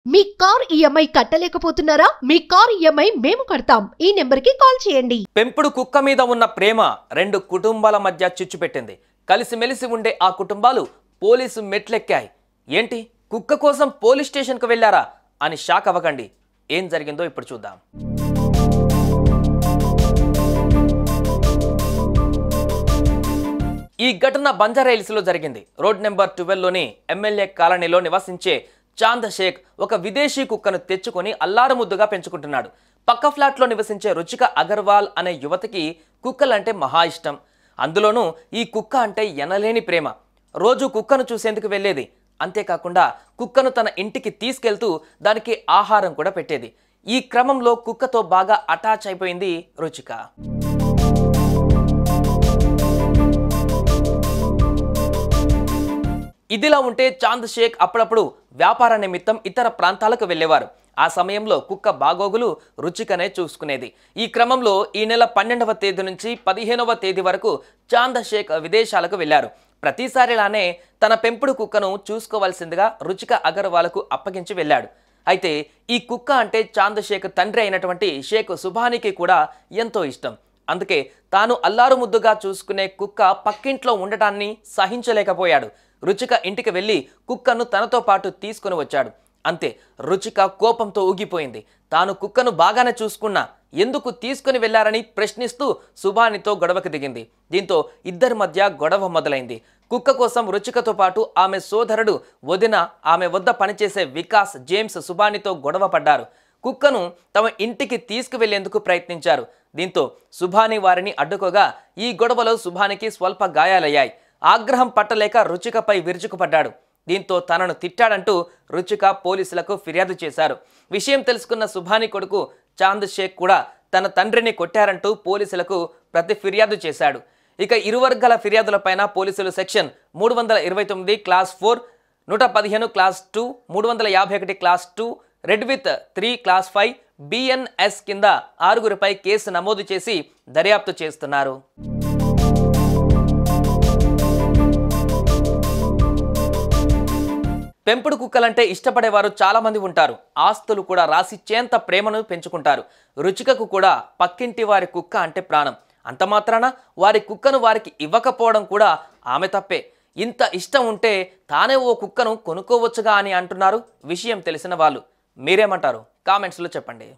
మీ car EMI కట్టలేకపోతున్నారా? మీ car EMI మేము కడతాం. ఈ నెంబర్కి కాల్ చేయండి. పెంపుడు కుక్క మీద ఉన్న ప్రేమ రెండు కుటుంబాల మధ్య చిచ్చు పెట్టింది. కలిసిమెలిసి ఉండే ఆ కుటుంబాలు పోలీసు మెట్లెక్కాయి. ఏంటి, కుక్క కోసం పోలీస్ స్టేషన్కు వెళ్లారా అని షాక్ అవ్వకండి. ఏం జరిగిందో ఇప్పుడు చూద్దాం. ఈ ఘటన బంజారాహిల్స్లో జరిగింది. రోడ్ నెంబర్ 12లోని ఎమ్మెల్యే కాలనీలో నివసించే చాంద్ షేక్ ఒక విదేశీ కుక్కను తెచ్చుకొని అల్లారముద్దుగా పెంచుకుంటున్నాడు. పక్క ఫ్లాట్లో నివసించే రుచిక అగర్వాల్ అనే యువతికి కుక్కలంటే మహా ఇష్టం. అందులోనూ ఈ కుక్క అంటే ఎనలేని ప్రేమ. రోజు కుక్కను చూసేందుకు వెళ్ళేది. అంతేకాకుండా కుక్కను తన ఇంటికి తీసుకెళ్తూ దానికి ఆహారం కూడా పెట్టేది. ఈ క్రమంలో కుక్కతో బాగా అటాచ్ అయిపోయింది రుచిక. ఇదిలా ఉంటే చాంద్ షేక్ అప్పుడప్పుడు వ్యాపార నిమిత్తం ఇతర ప్రాంతాలకు వెళ్ళేవారు. ఆ సమయంలో కుక్క బాగోగులు రుచికనే చూసుకునేది. ఈ క్రమంలో ఈ నెల 12వ తేదీ నుంచి 15వ తేదీ వరకు చాంద్ షేక్ విదేశాలకు వెళ్లారు. ప్రతిసారిలానే తన పెంపుడు కుక్కను చూసుకోవాల్సిందిగా రుచిక అగర్వాల్కు అప్పగించి వెళ్ళాడు. అయితే ఈ కుక్క అంటే చాంద్ షేక్ తండ్రి అయినటువంటి షేక్ సుభానికి కూడా ఎంతో ఇష్టం. అందుకే తాను అల్లారుముద్దుగా చూసుకునే కుక్క పక్కింట్లో ఉండటాన్ని సహించలేకపోయాడు. రుచిక ఇంటికి వెళ్ళి కుక్కను తనతో పాటు తీసుకుని వచ్చాడు. అంతే, రుచిక కోపంతో ఊగిపోయింది. తాను కుక్కను బాగానే చూసుకున్నా ఎందుకు తీసుకుని వెళ్లారని ప్రశ్నిస్తూ సుభానితో గొడవకు దిగింది. దీంతో ఇద్దరి మధ్య గొడవ మొదలైంది. కుక్క కోసం రుచికతో పాటు ఆమె సోదరుడు వదిన, ఆమె వద్ద పనిచేసే వికాస్, జేమ్స్ సుభానితో గొడవ పడ్డారు. కుక్కను తమ ఇంటికి తీసుకువెళ్లేందుకు ప్రయత్నించారు. దీంతో సుభాని వారిని అడ్డుకోగా ఈ గొడవలో సుభానికి స్వల్ప గాయాలయ్యాయి. ఆగ్రహం పట్టలేక రుచికపై విరుచుకుపడ్డాడు. దీంతో తనను తిట్టాడంటూ రుచిక పోలీసులకు ఫిర్యాదు చేశారు. విషయం తెలుసుకున్న సుభాని కొడుకు చాంద్ షేక్ కూడా తన తండ్రిని కొట్టారంటూ పోలీసులకు ప్రతి ఫిర్యాదు చేశాడు. ఇక ఇరు వర్గాల ఫిర్యాదులపైన పోలీసులు section 329 class 4, 115 class 2, 351 class 2, red with 3 class 5, BNS కింద 6గురిపై కేసు నమోదు చేసి దర్యాప్తు చేస్తున్నారు. పెంపుడు కుక్కలంటే ఇష్టపడేవారు చాలా మంది ఉంటారు. ఆస్తులు కూడా రాసిచ్చేంత ప్రేమను పెంచుకుంటారు. రుచికకు కూడా పక్కింటి వారి కుక్క అంటే ప్రాణం. అంత మాత్రాన వారి కుక్కను వారికి ఇవ్వకపోవడం కూడా ఆమె తప్పే. ఇంత ఇష్టం ఉంటే తానే ఓ కుక్కను కొనుక్కోవచ్చుగా అని అంటున్నారు విషయం తెలిసిన వాళ్ళు. మీరేమంటారు? కామెంట్స్లో చెప్పండి.